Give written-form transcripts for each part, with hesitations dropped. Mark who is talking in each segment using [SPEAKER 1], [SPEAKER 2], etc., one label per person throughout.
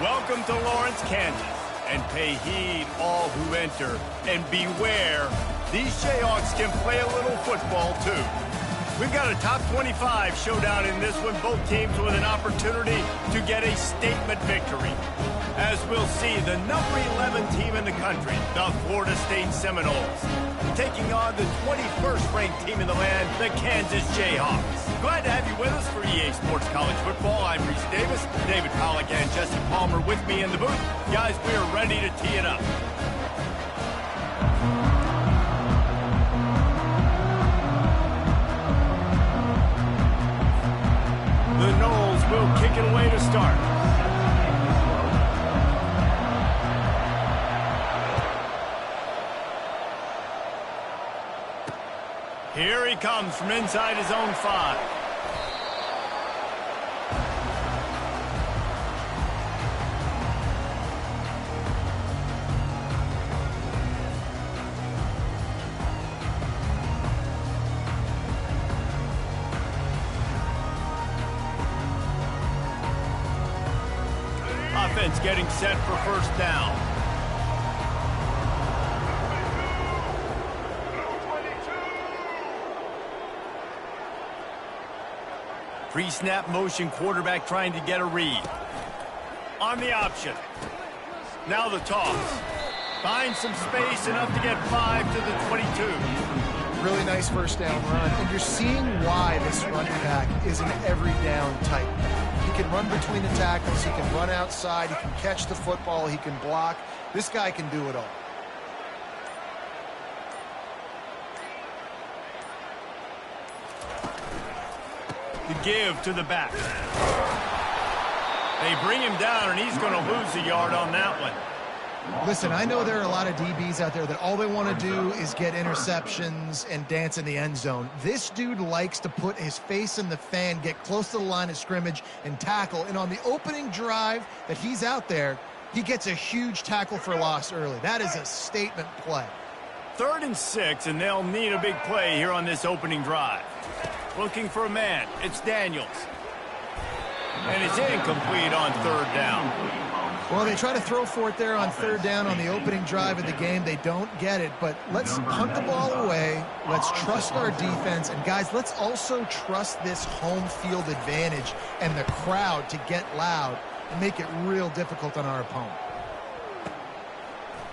[SPEAKER 1] Welcome to Lawrence, Kansas, and pay heed all who enter, and beware, these Jayhawks can play a little football too. We've got a top 25 showdown in this one, both teams with an opportunity to get a statement victory. As we'll see, the number 11 team in the country, the Florida State Seminoles, taking on the 21st ranked team in the land, the Kansas Jayhawks. Glad to have you with us for EA Sports College Football. I'm Reese Davis, David Pollack and Jesse Palmer with me in the booth. Guys, we are ready to tee it up. The Noles will kick it away to start. Here he comes from inside his own 5. Offense getting set for first down. Pre-snap motion, quarterback trying to get a read. On the option. Now the toss. Finds some space, enough to get 5 to the 22.
[SPEAKER 2] Really nice first down run. And you're seeing why this running back is an every down type. He can run between the tackles. He can run outside. He can catch the football. He can block. This guy can do it all.
[SPEAKER 1] The give to the back. They bring him down, and he's going to lose a yard on that one.
[SPEAKER 2] Listen, I know there are a lot of DBs out there that all they want to do is get interceptions and dance in the end zone. This dude likes to put his face in the fan, get close to the line of scrimmage, and tackle. And on the opening drive that he's out there, he gets a huge tackle for loss early. That is a statement play.
[SPEAKER 1] 3rd and 6, and they'll need a big play here on this opening drive. Looking for a man. It's Daniels. And it's incomplete on 3rd down.
[SPEAKER 2] Well, they try to throw for it there on 3rd down on the opening drive of the game. They don't get it, but let's punt the ball away. Let's trust our defense. And, guys, let's also trust this home field advantage and the crowd to get loud and make it real difficult on our opponent.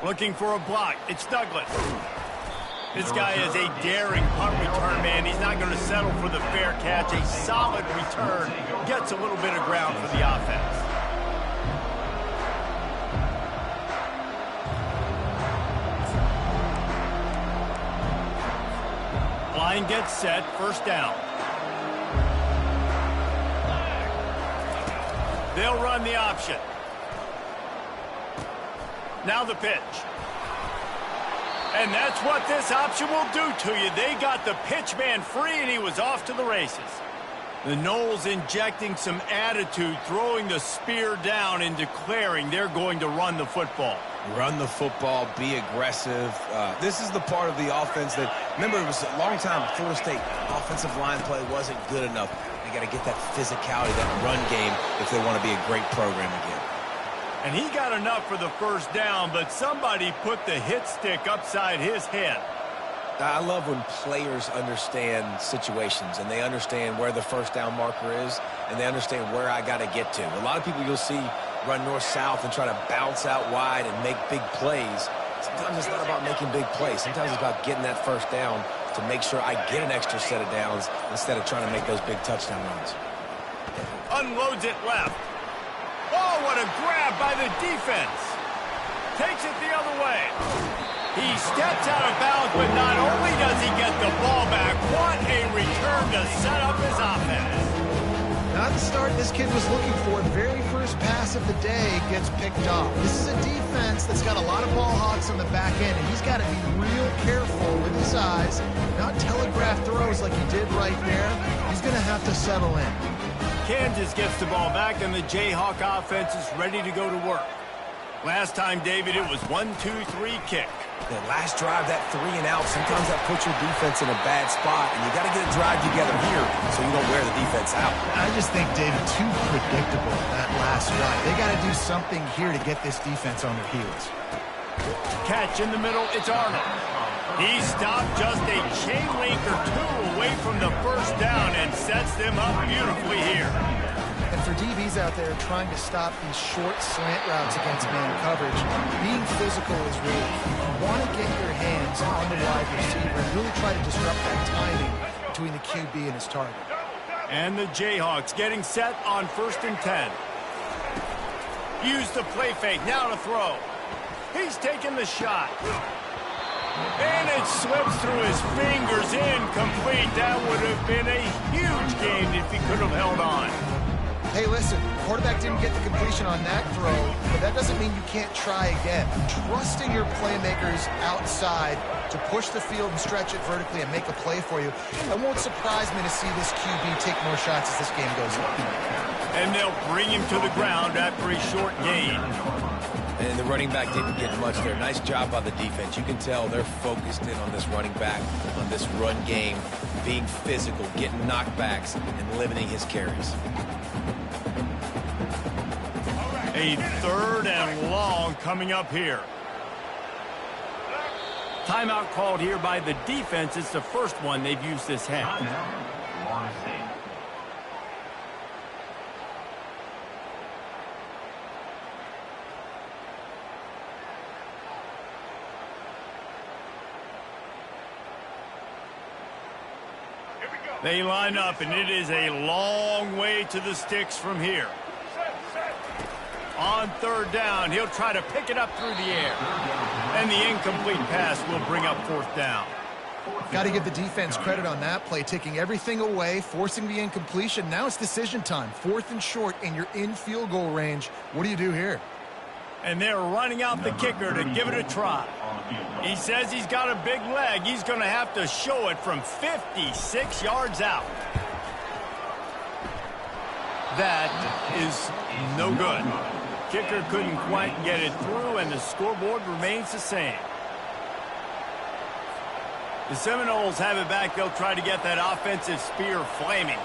[SPEAKER 1] Looking for a block. It's Douglas. This guy is a daring punt return man. He's not going to settle for the fair catch. A solid return. Gets a little bit of ground for the offense. Line gets set. First down. They'll run the option. Now the pitch. And that's what this option will do to you. They got the pitch man free, and he was off to the races. The Noles injecting some attitude, throwing the spear down and declaring they're going to run the football.
[SPEAKER 3] Run the football, be aggressive. This is the part of the offense that, remember, it was a long time Florida State offensive line play wasn't good enough. They got to get that physicality, that run game, if they want to be a great program again.
[SPEAKER 1] And he got enough for the first down, but somebody put the hit stick upside his head.
[SPEAKER 3] I love when players understand situations and they understand where the first down marker is and they understand where I got to get to. A lot of people you'll see run north-south and try to bounce out wide and make big plays. Sometimes it's not about making big plays. Sometimes it's about getting that first down to make sure I get an extra set of downs instead of trying to make those big touchdown runs.
[SPEAKER 1] Unloads it left. Oh, what a grab by the defense. Takes it the other way. He steps out of bounds, but not only does he get the ball back, what a return to set up his offense.
[SPEAKER 2] Not the start this kid was looking for. The very first pass of the day gets picked off. This is a defense that's got a lot of ball hawks on the back end, and he's got to be real careful with his eyes, not telegraph throws like he did right there. He's going to have to settle in.
[SPEAKER 1] Kansas gets the ball back, and the Jayhawk offense is ready to go to work. Last time, David, it was 1-2-3 kick.
[SPEAKER 3] That last drive, that 3 and out, sometimes that puts your defense in a bad spot, and you got to get a drive together here so you don't wear the defense out.
[SPEAKER 2] I just think, David, too predictable that last drive. They got to do something here to get this defense on their heels.
[SPEAKER 1] Catch in the middle, it's Arnold. He stopped just a chain link or two away from the first down and sets them up beautifully here.
[SPEAKER 2] And for DBs out there trying to stop these short slant routes against man coverage, being physical is really key. You want to get your hands on the wide receiver and really try to disrupt that timing between the QB and his target.
[SPEAKER 1] And the Jayhawks getting set on 1st and 10. Use the play fake, now to throw. He's taking the shot. And it slips through his fingers, incomplete. That would have been a huge gain if he could have held on.
[SPEAKER 2] Hey, listen, quarterback didn't get the completion on that throw, but that doesn't mean you can't try again. Trusting your playmakers outside to push the field and stretch it vertically and make a play for you. It won't surprise me to see this QB take more shots as this game goes on.
[SPEAKER 1] And they'll bring him to the ground after a short gain.
[SPEAKER 3] And the running back didn't get much there. Nice job by the defense. You can tell they're focused in on this running back, on this run game, being physical, getting knockbacks, and limiting his carries.
[SPEAKER 1] A 3rd and long coming up here. Timeout called here by the defense. It's the first one they've used this half. They line up, and it is a long way to the sticks from here. On 3rd down, he'll try to pick it up through the air. And the incomplete pass will bring up 4th down.
[SPEAKER 2] Got to give the defense credit on that play, taking everything away, forcing the incompletion. Now it's decision time. 4th and short, and you're in field goal range. What do you do here?
[SPEAKER 1] And they're running out the kicker to give it a try. He says he's got a big leg. He's going to have to show it from 56 yards out. That is no good. Kicker couldn't quite get it through, and the scoreboard remains the same. The Seminoles have it back. They'll try to get that offensive spear flaming.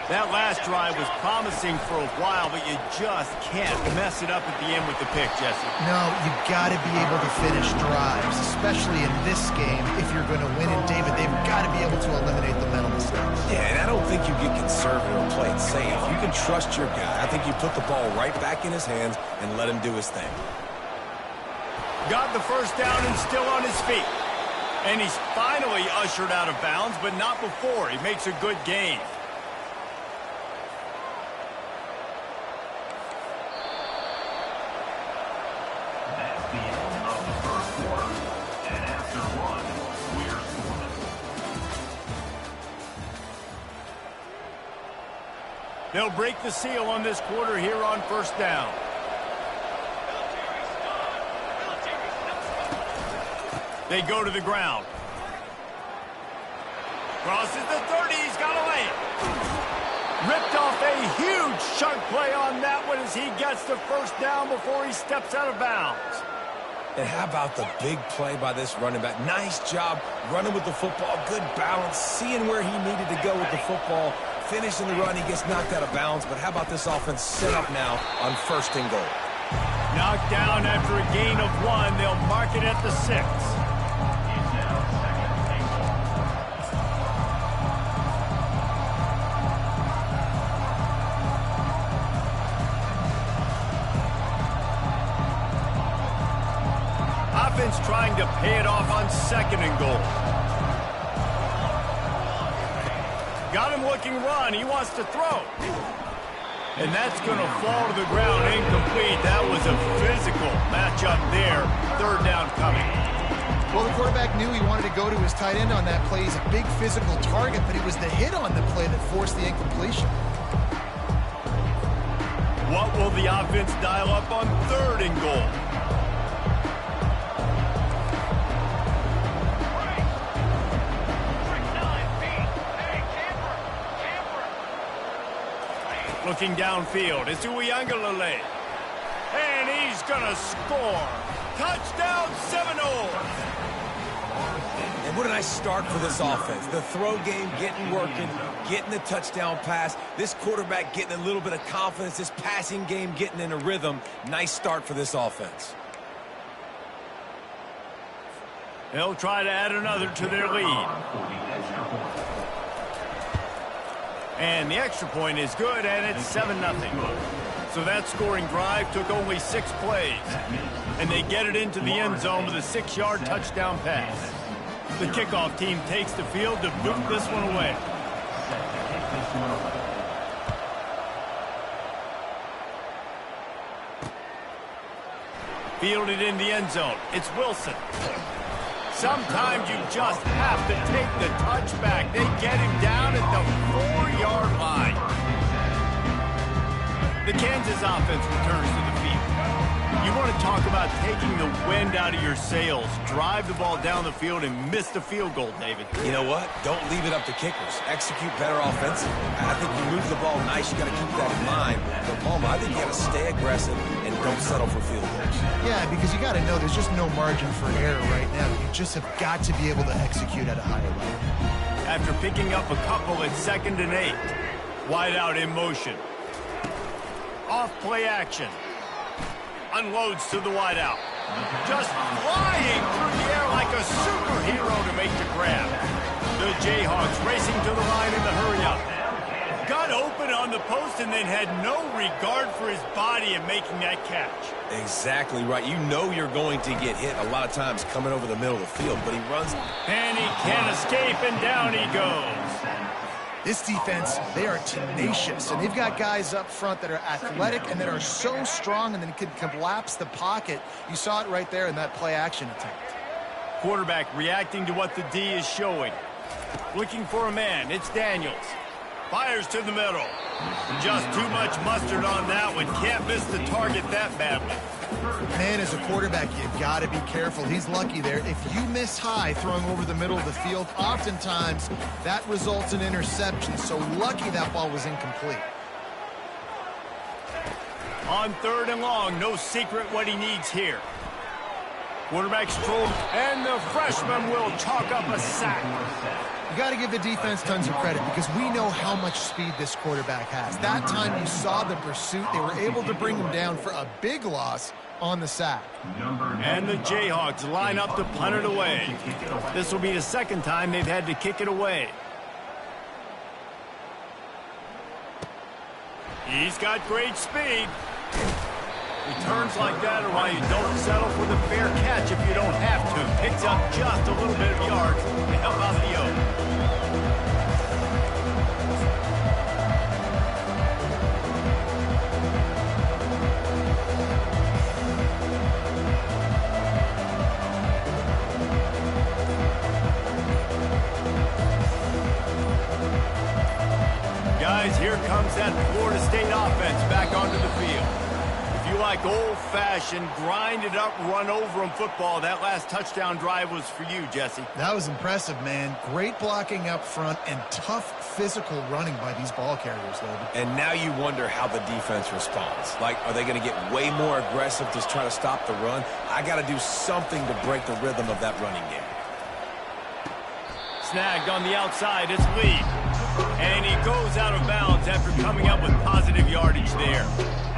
[SPEAKER 1] That last drive was promising for a while, but you just can't mess it up at the end with the pick, Jesse.
[SPEAKER 2] No, you got to be able to finish drives, especially in this game if you're going to win. And, David, they've got to be able to eliminate the mental mistakes.
[SPEAKER 3] Yeah, and I don't think you get conservative or play it safe. You can trust your guy. I think you put the ball right back in his hands and let him do his thing.
[SPEAKER 1] Got the first down and still on his feet. And he's finally ushered out of bounds, but not before. He makes a good gain. They'll break the seal on this quarter here on 1st down. They go to the ground. Crosses the 30. He's got to lay it. Ripped off a huge chunk play on that one as he gets the 1st down before he steps out of bounds.
[SPEAKER 3] And how about the big play by this running back? Nice job running with the football. Good balance. Seeing where he needed to go with the football. Finishing the run, he gets knocked out of bounds. But how about this offense set up now on 1st and goal?
[SPEAKER 1] Knocked down after a gain of 1. They'll mark it at the 6. Offense trying to pay it off on 2nd and goal. Got him looking run. He wants to throw. And that's going to fall to the ground incomplete. That was a physical matchup there. 3rd down coming.
[SPEAKER 2] Well, the quarterback knew he wanted to go to his tight end on that play. He's a big physical target, but it was the hit on the play that forced the incompletion.
[SPEAKER 1] What will the offense dial up on 3rd and goal? Looking downfield, it's Uiagalelei. And he's gonna score. Touchdown Seminoles.
[SPEAKER 3] And what a nice start for this offense. The throw game getting working, getting the touchdown pass. This quarterback getting a little bit of confidence. This passing game getting in a rhythm. Nice start for this offense.
[SPEAKER 1] They'll try to add another to their lead. And the extra point is good, and it's 7-0. So that scoring drive took only 6 plays. And they get it into the end zone with a 6-yard touchdown pass. The kickoff team takes the field to boot this one away. Fielded in the end zone. It's Wilson. Sometimes you just have to take the touchback. They get him down at the 4-yard line. The Kansas offense returns to the field. You want to talk about taking the wind out of your sails. Drive the ball down the field and miss the field goal, David.
[SPEAKER 3] You know what? Don't leave it up to kickers. Execute better offensively. I think you move the ball nice. You got to keep that in mind. But Palmer, I think you got to stay aggressive and don't settle for field goals.
[SPEAKER 2] Yeah, because you got to know there's just no margin for error right now. You just have got to be able to execute at a higher level.
[SPEAKER 1] After picking up a couple, it's 2nd and 8. Wide out in motion. Off play action. Unloads to the wide out. Just flying through the air like a superhero to make the grab. The Jayhawks racing to the line in the hurry up. Got open on the post and then had no regard for his body in making that catch.
[SPEAKER 3] Exactly right. You know you're going to get hit a lot of times coming over the middle of the field, but he runs.
[SPEAKER 1] And he can't escape, and down he goes.
[SPEAKER 2] This defense, they are tenacious, and they've got guys up front that are athletic and that are so strong and then can collapse the pocket. You saw it right there in that play-action attempt.
[SPEAKER 1] Quarterback reacting to what the D is showing. Looking for a man. It's Daniels. Fires to the middle. Just too much mustard on that one. Can't miss the target that badly.
[SPEAKER 2] Man, as a quarterback, you've got to be careful. He's lucky there. If you miss high throwing over the middle of the field, oftentimes that results in interception. So lucky that ball was incomplete.
[SPEAKER 1] On 3rd and long, no secret what he needs here. Quarterback strolled, and the freshman will chalk up a sack.
[SPEAKER 2] You got to give the defense tons of credit because we know how much speed this quarterback has. That time you saw the pursuit. They were able to bring him down for a big loss on the sack.
[SPEAKER 1] And the Jayhawks line up to punt it away. This will be the 2nd time they've had to kick it away. He's got great speed. Returns like that are why you don't settle for the fair catch if you don't have to. Picks up just a little bit of yards to help out the O. Guys, here comes that Florida State offense back onto the field. If you like old-fashioned, grind-it-up, run-over-'em football, that last touchdown drive was for you, Jesse.
[SPEAKER 2] That was impressive, man. Great blocking up front and tough physical running by these ball carriers, David.
[SPEAKER 3] And now you wonder how the defense responds. Like, are they going to get way more aggressive to try to stop the run? I got to do something to break the rhythm of that running game.
[SPEAKER 1] Snagged on the outside, it's Lee. And he goes out of bounds after coming up with positive yardage there.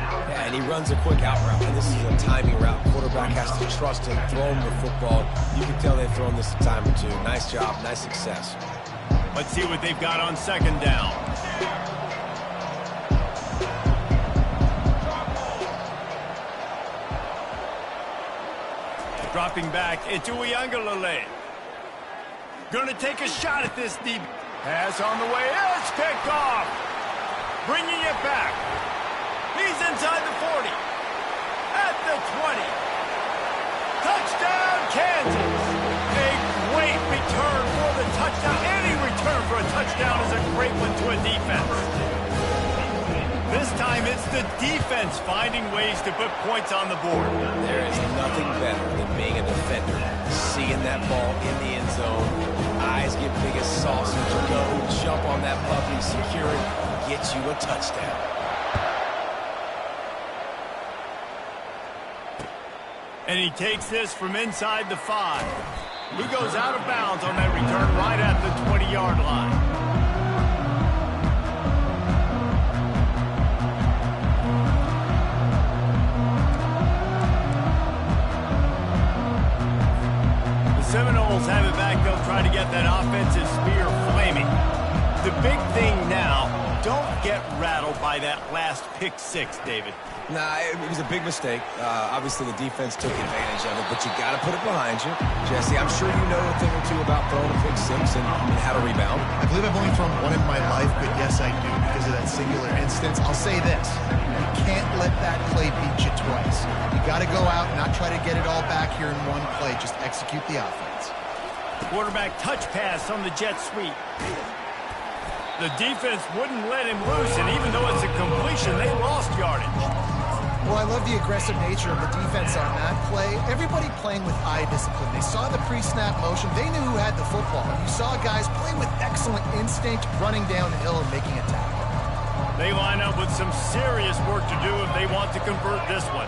[SPEAKER 3] Yeah, and he runs a quick out route, and this is a timing route. Quarterback has to trust him, throw him the football. You can tell they've thrown this a time or two. Nice job, nice success.
[SPEAKER 1] Let's see what they've got on 2nd down. Dropping back, it's Uiagalelei. Gonna take a shot at this deep. Pass on the way, it's picked off. Bringing it back. He's inside the 40. At the 20. Touchdown, Kansas. A great return for the touchdown. Any return for a touchdown is a great one to a defense. This time it's the defense finding ways to put points on the board.
[SPEAKER 3] There is nothing better than being a defender. Seeing that ball in the end zone. Eyes get big as sausage. Go, jump on that puppy, secure it, get you a touchdown.
[SPEAKER 1] And he takes this from inside the 5. He goes out of bounds on that return right at the 20-yard line. Seminoles have it back. They'll try to get that offensive spear flaming. The big thing now, don't get rattled by that last pick 6, David.
[SPEAKER 3] Nah, it was a big mistake. Obviously, the defense took advantage of it, but you got to put it behind you. Jesse, I'm sure you know a thing or two about throwing a pick 6 and how to rebound.
[SPEAKER 2] I believe I've only thrown one in my life, but yes, I do because of that singular instance. I'll say this. You can't let that play beat you twice. You got to go out and not try to get it all back here in one play. Just execute the offense.
[SPEAKER 1] Quarterback touch pass on the jet sweep. The defense wouldn't let him loose, and even though it's a completion, they lost yardage.
[SPEAKER 2] Well, I love the aggressive nature of the defense on that play. Everybody playing with eye discipline. They saw the pre-snap motion. They knew who had the football. You saw guys play with excellent instinct, running downhill and making a tackle.
[SPEAKER 1] They line up with some serious work to do if they want to convert this one.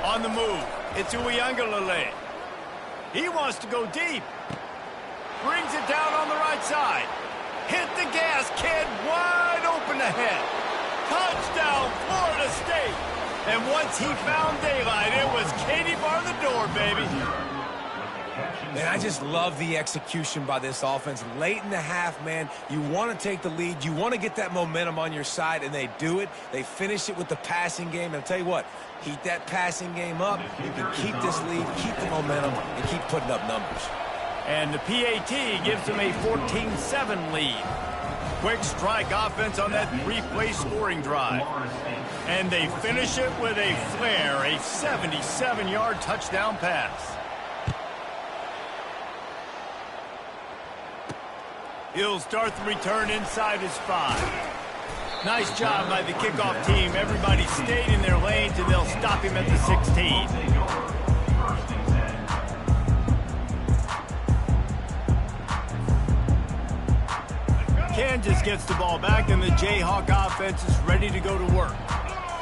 [SPEAKER 1] On the move, it's Uiagalelei. He wants to go deep. Brings it down on the right side. Hit the gas, kid, wide open ahead. Touchdown, Florida State. And once he found daylight, it was Katie bar the door, baby.
[SPEAKER 3] Man, I just love the execution by this offense. Late in the half, man, you want to take the lead. You want to get that momentum on your side, and they do it. They finish it with the passing game. And I'll tell you what, heat that passing game up. You can keep this lead, keep the momentum, and keep putting up numbers.
[SPEAKER 1] And the PAT gives them a 14-7 lead. Quick strike offense on that 3-play scoring drive. And they finish it with a flare, a 77-yard touchdown pass. He'll start the return inside his 5. Nice job by the kickoff team. Everybody stayed in their lanes, and they'll stop him at the 16. Kansas gets the ball back, and the Jayhawk offense is ready to go to work.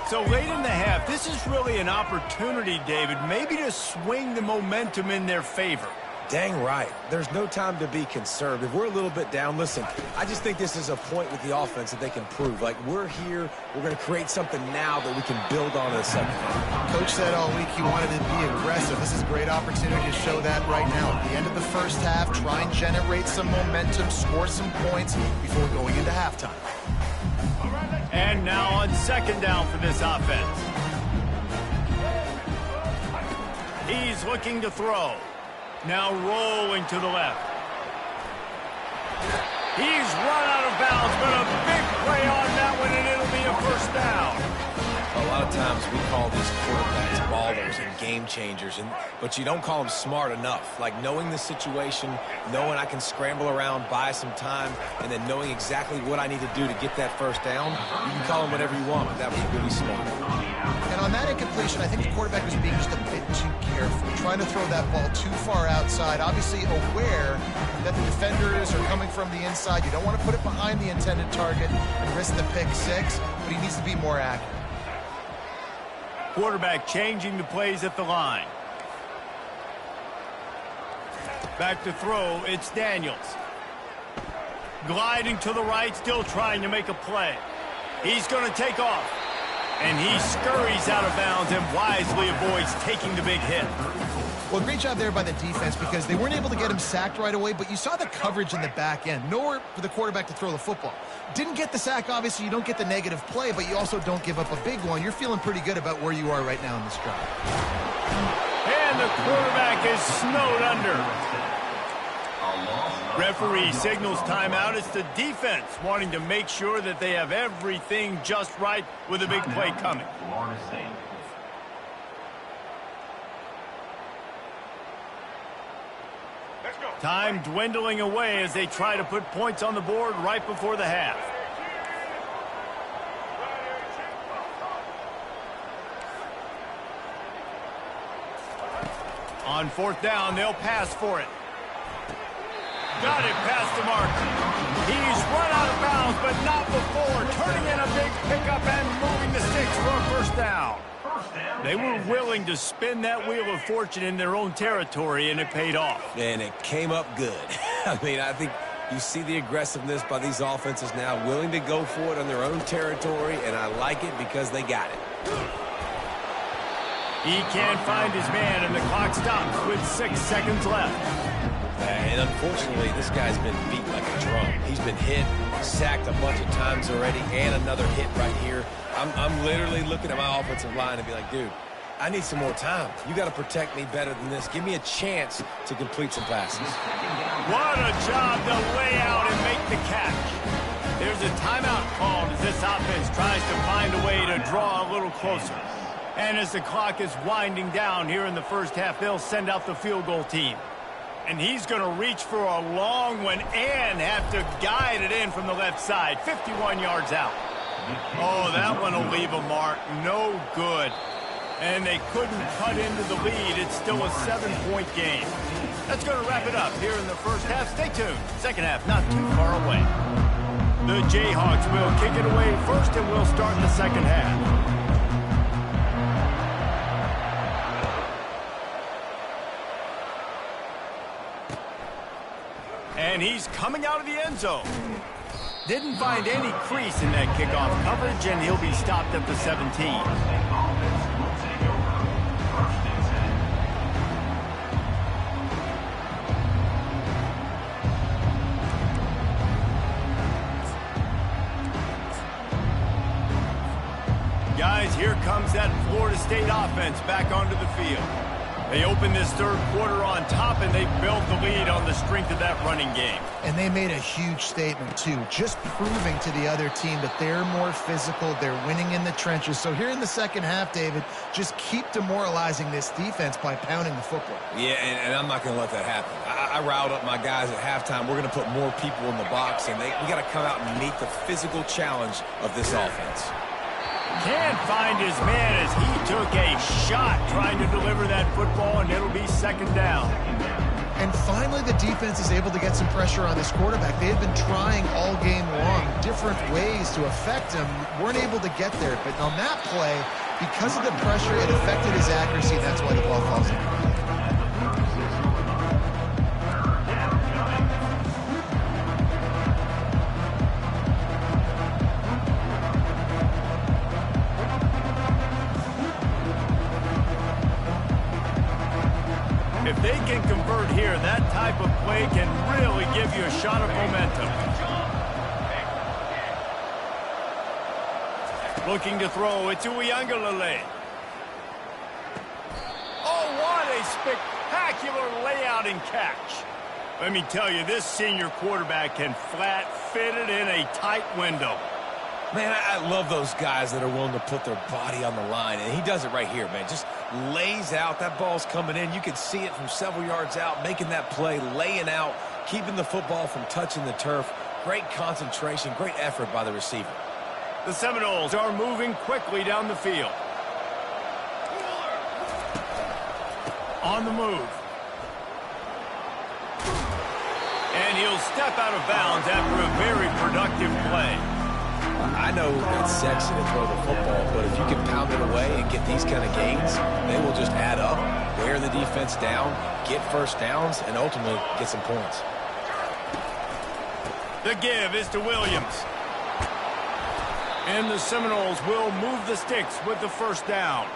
[SPEAKER 1] So late in the half, this is really an opportunity, David, maybe to swing the momentum in their favor.
[SPEAKER 3] Dang right. There's no time to be conservative. We're a little bit down. Listen, I just think this is a point with the offense that they can prove. Like, we're here. We're going to create something now that we can build on in the second half.
[SPEAKER 2] Coach said all week he wanted to be aggressive. This is a great opportunity to show that right now. At the end of the first half, try and generate some momentum, score some points before going into halftime.
[SPEAKER 1] And now on second down for this offense. He's looking to throw. Now rolling to the left. He's run out of bounds, but a big play on that one, and it'll be a first down.
[SPEAKER 3] A lot of times we call these quarterbacks ballers and game changers, but you don't call them smart enough. Like knowing the situation, knowing I can scramble around, buy some time, and then knowing exactly what I need to do to get that first down. You can call them whatever you want, but that was really smart.
[SPEAKER 2] And on that incompletion, I think the quarterback was being just a bit too careful, trying to throw that ball too far outside, obviously aware that the defenders are coming from the inside. You don't want to put it behind the intended target and risk the pick 6, but he needs to be more accurate.
[SPEAKER 1] Quarterback changing the plays at the line. Back to throw, it's Daniels. Gliding to the right, still trying to make a play. He's going to take off. And he scurries out of bounds and wisely avoids taking the big hit.
[SPEAKER 2] Well, great job there by the defense because they weren't able to get him sacked right away, but you saw the coverage in the back end. Nowhere for the quarterback to throw the football. Didn't get the sack, obviously. You don't get the negative play, but you also don't give up a big one. You're feeling pretty good about where you are right now in this drive.
[SPEAKER 1] And the quarterback is snowed under. Referee signals timeout. It's the defense wanting to make sure that they have everything just right with a big play coming. Time dwindling away as they try to put points on the board right before the half. On fourth down, they'll pass for it. Got it past the mark. He's run out of bounds, but not before turning in a big pickup and moving the sticks for a first down. They were willing to spin that wheel of fortune in their own territory, and it paid off.
[SPEAKER 3] And it came up good. I mean, I think you see the aggressiveness by these offenses now, willing to go for it on their own territory, and I like it because they got it.
[SPEAKER 1] He can't find his man, and the clock stops with 6 seconds left.
[SPEAKER 3] And unfortunately, this guy's been beat like a drum. He's been hit, sacked a bunch of times already, and another hit right here. I'm literally looking at my offensive line and be like, dude, I need some more time. You got to protect me better than this. Give me a chance to complete some passes.
[SPEAKER 1] What a job to lay out and make the catch. There's a timeout called as this offense tries to find a way to draw a little closer. And as the clock is winding down here in the first half, they'll send out the field goal team. And he's going to reach for a long one and have to guide it in from the left side, 51 yards out. Oh, that one will leave a mark. No good. And they couldn't cut into the lead. It's still a 7-point game. That's going to wrap it up here in the first half. Stay tuned. Second half not too far away. The Jayhawks will kick it away first, and we'll start the second half. And he's coming out of the end zone. Didn't find any crease in that kickoff coverage, and he'll be stopped at the 17. Guys, here comes that Florida State offense back onto the field. They opened this third quarter on top, and they built the lead on the strength of that running game.
[SPEAKER 2] And they made a huge statement, too, just proving to the other team that they're more physical, they're winning in the trenches. So here in the second half, David, just keep demoralizing this defense by pounding the football.
[SPEAKER 3] Yeah, and I'm not going to let that happen. I riled up my guys at halftime. We're going to put more people in the box, and we got to come out and meet the physical challenge of this offense.
[SPEAKER 1] Can't find his man as he took a shot trying to deliver that football, and it'll be second down.
[SPEAKER 2] And finally, the defense is able to get some pressure on this quarterback. They had been trying all game long different ways to affect him, weren't able to get there. But on that play, because of the pressure, it affected his accuracy, and that's why the ball falls in.
[SPEAKER 1] If they can convert here, that type of play can really give you a shot of momentum. Looking to throw, it's Uiagalelei. Oh, what a spectacular layout and catch. Let me tell you, this senior quarterback can flat fit it in a tight window.
[SPEAKER 3] Man, I love those guys that are willing to put their body on the line, and he does it right here, man. Just lays out. That ball's coming in. You can see it from several yards out, making that play, laying out, keeping the football from touching the turf. Great concentration, great effort by the receiver.
[SPEAKER 1] The Seminoles are moving quickly down the field. On the move. And he'll step out of bounds after a very productive play.
[SPEAKER 3] I know it's sexy to throw the football, but if you can pound it away and get these kind of gains, they will just add up, wear the defense down, get first downs, and ultimately get some points.
[SPEAKER 1] The give is to Williams. And the Seminoles will move the sticks with the first down.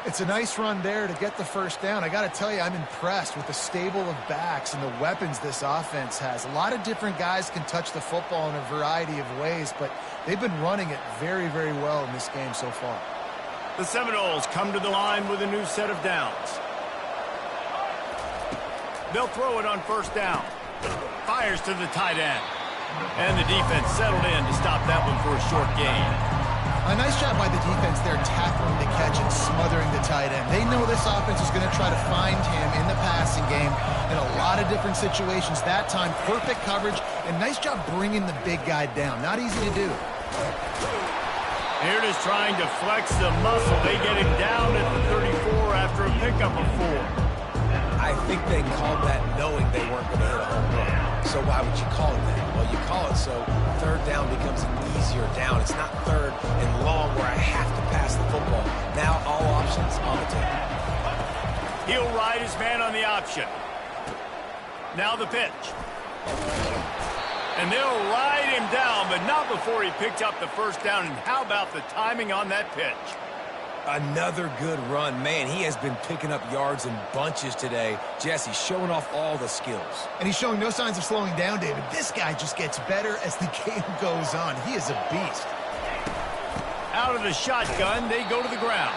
[SPEAKER 2] It's a nice run there to get the first down. I got to tell you, I'm impressed with the stable of backs and the weapons this offense has. A lot of different guys can touch the football in a variety of ways, but they've been running it very, very well in this game so far.
[SPEAKER 1] The Seminoles come to the line with a new set of downs. They'll throw it on first down. Fires to the tight end. And the defense settled in to stop that one for a short gain.
[SPEAKER 2] A nice job by the defense there, tackling the catch and smothering the tight end. They know this offense is going to try to find him in the passing game in a lot of different situations. That time, perfect coverage, and nice job bringing the big guy down. Not easy to do.
[SPEAKER 1] Here it is trying to flex the muscle. They get him down at the 34 after a pickup of 4.
[SPEAKER 3] I think they called that knowing they weren't going to hit a home run. So why would you call it that? Well, you call it so third down becomes an easier down. It's not third and long where I have to pass the football. Now all options on the table.
[SPEAKER 1] He'll ride his man on the option. Now the pitch. And they'll ride him down, but not before he picked up the first down. And how about the timing on that pitch?
[SPEAKER 3] Another good run. Man, he has been picking up yards in bunches today. Jesse showing off all the skills.
[SPEAKER 2] And he's showing no signs of slowing down, David. This guy just gets better as the game goes on. He is a beast.
[SPEAKER 1] Out of the shotgun, they go to the ground.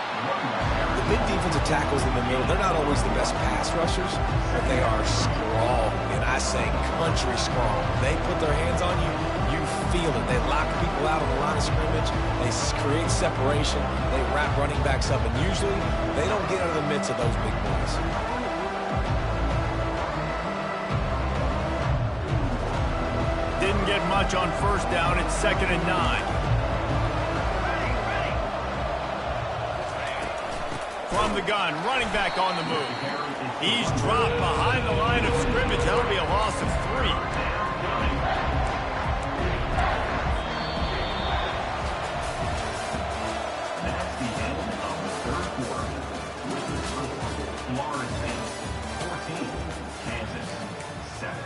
[SPEAKER 3] The big defensive tackles in the middle, they're not always the best pass rushers, but they are strong, and I say country strong. They put their hands on you, you feel it. They lock people out on the line of scrimmage. They create separation. They wrap running backs up, and usually they don't get out of the midst of those big boys.
[SPEAKER 1] Didn't get much on first down. It's 2nd and 9. From the gun, running back on the move. He's dropped behind the line of scrimmage. That'll be a loss of 3.
[SPEAKER 4] That's the end of the third quarter. With the score, Florida 14, Kansas 7.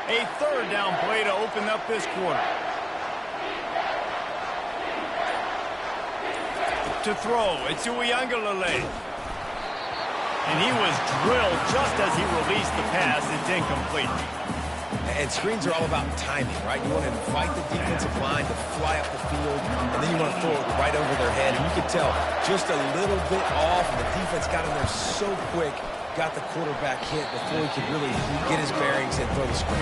[SPEAKER 1] A third down play to open up this quarter. To throw, it's Uiagalelei. And he was drilled just as he released the pass. It's incomplete.
[SPEAKER 3] And screens are all about timing, right? You want to invite the defensive line to fly up the field, and then you want to throw it right over their head. And you can tell just a little bit off, and the defense got in there so quick, got the quarterback hit before he could really get his bearings and throw the screen.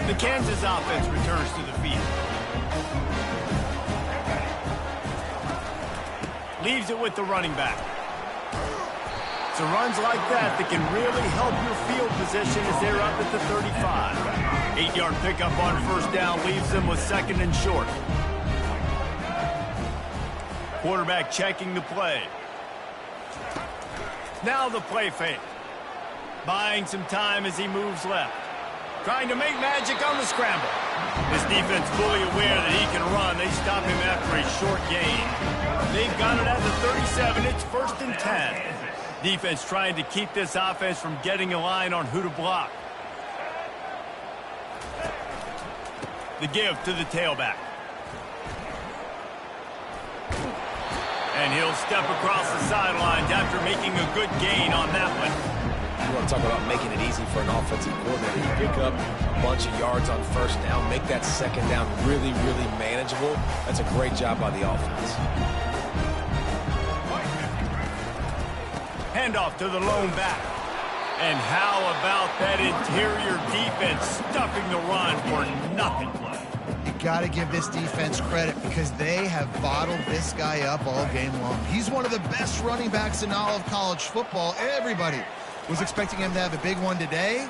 [SPEAKER 1] The Kansas offense returns to the field. Leaves it with the running back. It's runs like that that can really help your field position as they're up at the 35. 8-yard pickup on first down leaves them with 2nd and short. Quarterback checking the play. Now the play fake. Buying some time as he moves left. Trying to make magic on the scramble. This defense fully aware that he can run. They stop him after a short gain. They've got it at the 37. It's 1st and 10. Defense trying to keep this offense from getting a line on who to block. The give to the tailback. And he'll step across the sidelines after making a good gain on that one.
[SPEAKER 3] You want to talk about making it easy for an offensive coordinator. You pick up a bunch of yards on first down, make that 2nd down really, really manageable. That's a great job by the offense.
[SPEAKER 1] Handoff to the lone back. And how about that interior defense stuffing the run for nothing?
[SPEAKER 2] You got to give this defense credit because they have bottled this guy up all game long. He's one of the best running backs in all of college football. Everybody was expecting him to have a big one today.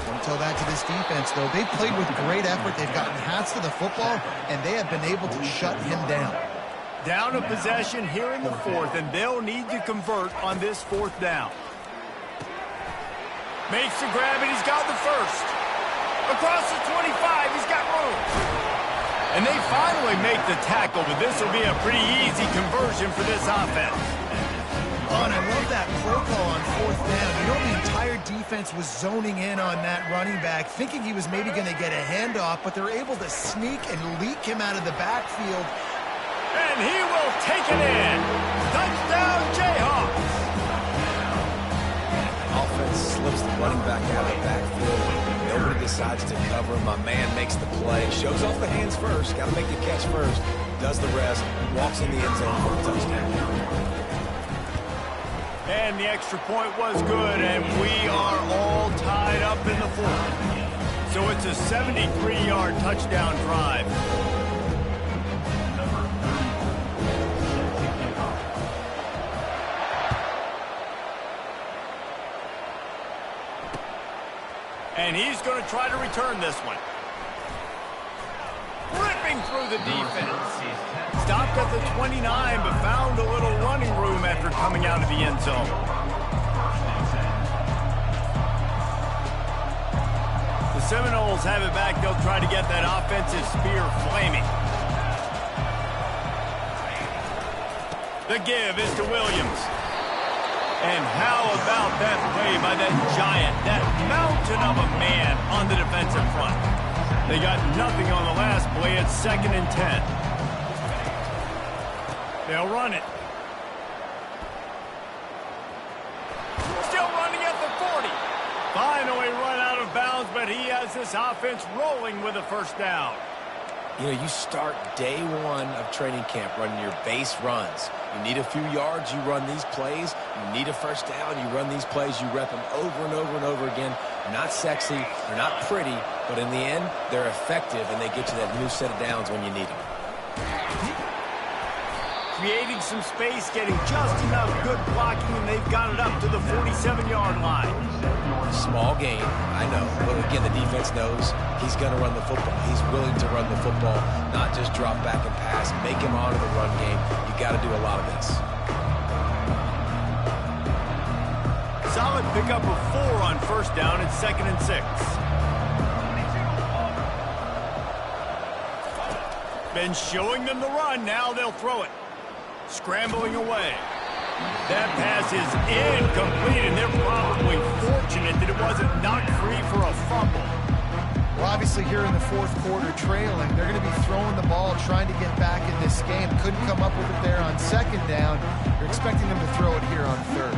[SPEAKER 2] Don't tell that to this defense, though. They played with great effort. They've gotten hats to the football, and they have been able to shut him down.
[SPEAKER 1] Down a possession here in the 4th, and they'll need to convert on this 4th down. Makes the grab, and he's got the first. Across the 25, he's got room. And they finally make the tackle, but this will be a pretty easy conversion for this offense.
[SPEAKER 2] Oh, and I love that play call on 4th down. You know, the entire defense was zoning in on that running back, thinking he was maybe going to get a handoff, but they're able to sneak and leak him out of the backfield.
[SPEAKER 1] And he will take it in. Touchdown, Jayhawks.
[SPEAKER 3] Offense slips the running back out of the backfield. Nobody decides to cover him. My man makes the play. Shows off the hands first. Got to make the catch first. Does the rest. Walks in the end zone for a touchdown.
[SPEAKER 1] And the extra point was good, and we are all tied up in the 4th. So it's a 73-yard touchdown drive. And he's going to try to return this one. Ripping through the defense. Stopped at the 29, but found a little running room after coming out of the end zone. The Seminoles have it back. They'll try to get that offensive spear flaming. The give is to Williams. And how about that play by that giant, that mountain of a man on the defensive front? They got nothing on the last play. It's 2nd and 10. They'll run it. Still running at the 40. Finally run out of bounds, but he has this offense rolling with a first down.
[SPEAKER 3] You know, you start day one of training camp running your base runs. You need a few yards, you run these plays. You need a first down, you run these plays. You rep them over and over and over again. They're not sexy, they're not pretty, but in the end, they're effective, and they get you that new set of downs when you need them.
[SPEAKER 1] Creating some space, getting just enough good blocking, and they've got it up to the 47-yard line.
[SPEAKER 3] Small gain, I know. But again, the defense knows he's going to run the football. He's willing to run the football, not just drop back and pass. Make him honor the run game. You got to do a lot of this.
[SPEAKER 1] Solid pickup of 4 on first down. It's 2nd and 6. Been showing them the run. Now they'll throw it. Scrambling away. That pass is incomplete, and they're probably fortunate that it wasn't knocked free for a fumble.
[SPEAKER 2] Well, obviously here in the fourth quarter trailing, they're going to be throwing the ball, trying to get back in this game. Couldn't come up with it there on 2nd down. You're expecting them to throw it here on 3rd.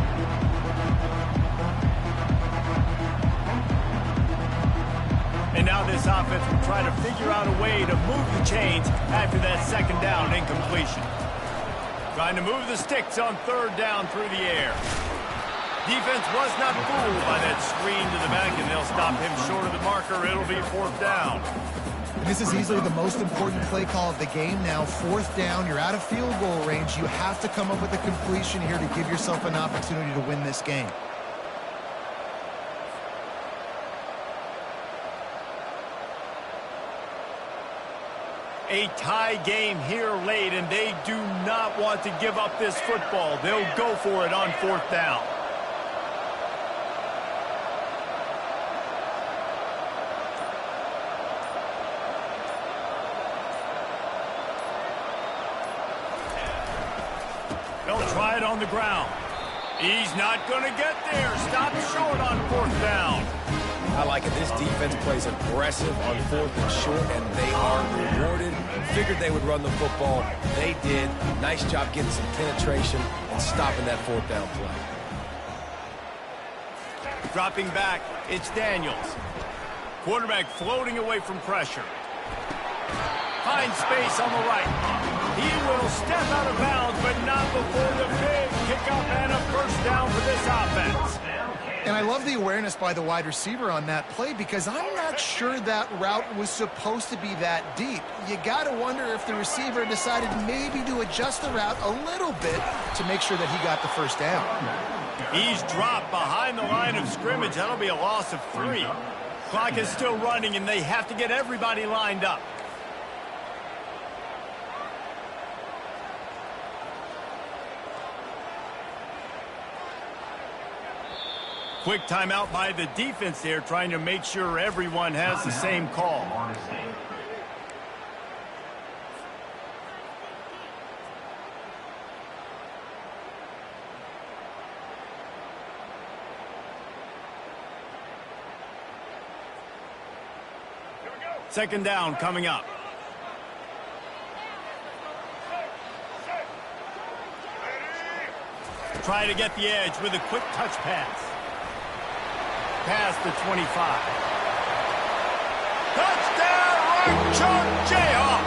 [SPEAKER 1] And now this offense will try to figure out a way to move the chains after that 2nd down incompletion. Trying to move the sticks on 3rd down through the air. Defense was not fooled by that screen to the back, and they'll stop him short of the marker. It'll be 4th down.
[SPEAKER 2] This is easily the most important play call of the game now. 4th down, you're out of field goal range. You have to come up with a completion here to give yourself an opportunity to win this game.
[SPEAKER 1] A tie game here late, and they do not want to give up this football. They'll go for it on 4th down. They'll try it on the ground. He's not going to get there. Stop short on 4th down.
[SPEAKER 3] I like it. This defense plays aggressive on 4th and short, and they are rewarded. Figured they would run the football. They did. Nice job getting some penetration and stopping that 4th down play.
[SPEAKER 1] Dropping back, it's Daniels. Quarterback floating away from pressure. Finds space on the right. He will step out of bounds, but not before the big kickoff and a first down for this offense.
[SPEAKER 2] And I love the awareness by the wide receiver on that play, because I'm not sure that route was supposed to be that deep. You got to wonder if the receiver decided maybe to adjust the route a little bit to make sure that he got the first down.
[SPEAKER 1] He's dropped behind the line of scrimmage. That'll be a loss of 3. Clock is still running, and they have to get everybody lined up. Quick timeout by the defense there, trying to make sure everyone has the same call. Second down coming up. Try to get the edge with a quick touch pass. Past the 25. Touchdown, Rock Chalk Jayhawk!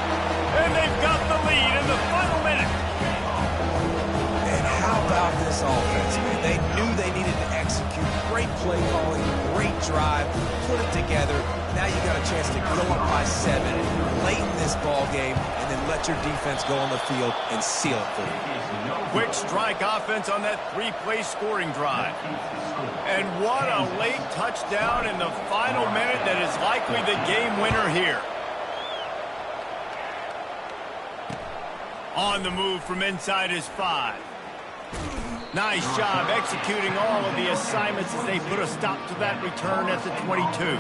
[SPEAKER 1] And they've got the lead in the final minute.
[SPEAKER 3] And how about this offense, man? They knew they needed to execute. Great play calling, great drive, put it together. Now you got a chance to go up by 7 late in this ball game and then let your defense go on the field and seal it for you.
[SPEAKER 1] Quick strike offense on that 3-play scoring drive. And what a late touchdown in the final minute that is likely the game winner here. On the move from inside his 5. Nice job executing all of the assignments as they put a stop to that return at the 22.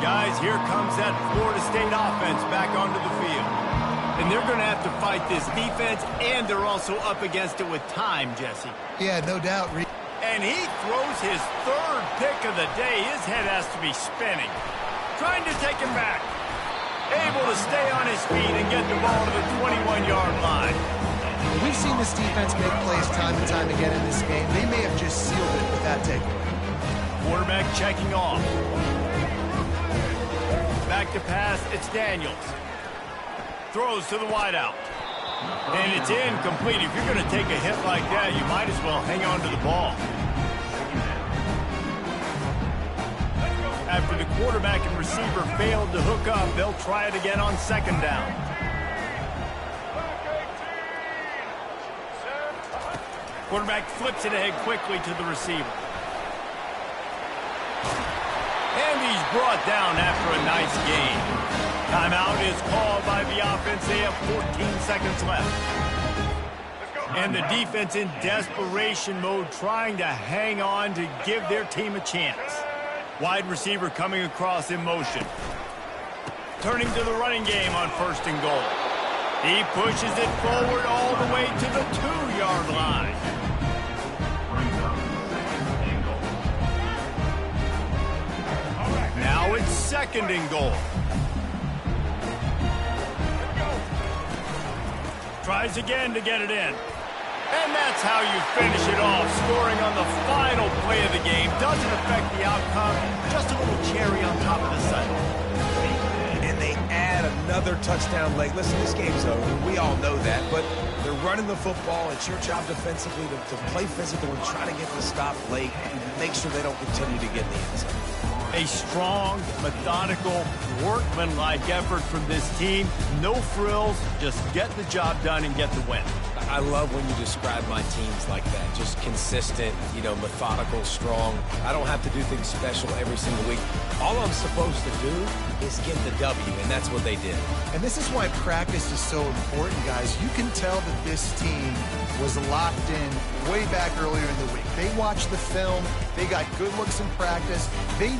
[SPEAKER 1] Guys, here comes that Florida State offense back onto the field. And they're going to have to fight this defense, and they're also up against it with time, Jesse.
[SPEAKER 2] Yeah, no doubt.
[SPEAKER 1] And he throws his 3rd pick of the day. His head has to be spinning. Trying to take him back. Able to stay on his feet and get the ball to the 21-yard line.
[SPEAKER 2] We've seen this defense make plays time and time again in this game. They may have just sealed it with that takeaway.
[SPEAKER 1] Quarterback checking off. Back to pass, it's Daniels. Throws to the wideout. And it's incomplete. If you're going to take a hit like that, you might as well hang on to the ball. After the quarterback and receiver failed to hook up, they'll try it again on 2nd down. Quarterback flips it ahead quickly to the receiver. And he's brought down after a nice gain. Timeout is called by the offense. They have 14 seconds left. And the defense in desperation mode, trying to hang on to give their team a chance. Wide receiver coming across in motion. Turning to the running game on 1st and goal. He pushes it forward all the way to the 2-yard line. Now it's 2nd and goal. Tries again to get it in. And that's how you finish it off, scoring on the final play of the game. Doesn't affect the outcome, just a little cherry on top of the sundae.
[SPEAKER 3] And they add another touchdown late. Listen, this game's over. We all know that, but they're running the football. It's your job defensively to play physical and try to get the stop late and make sure they don't continue to get in the end zone.
[SPEAKER 1] A strong, methodical, workmanlike effort from this team. No frills, just get the job done and get the win.
[SPEAKER 3] I love when you describe my teams like that. Just consistent, methodical, strong. I don't have to do things special every single week. All I'm supposed to do is get the W, and that's what they did.
[SPEAKER 2] And this is why practice is so important, guys. You can tell that this team was locked in way back earlier in the week. They watched the film. They got good looks in practice. They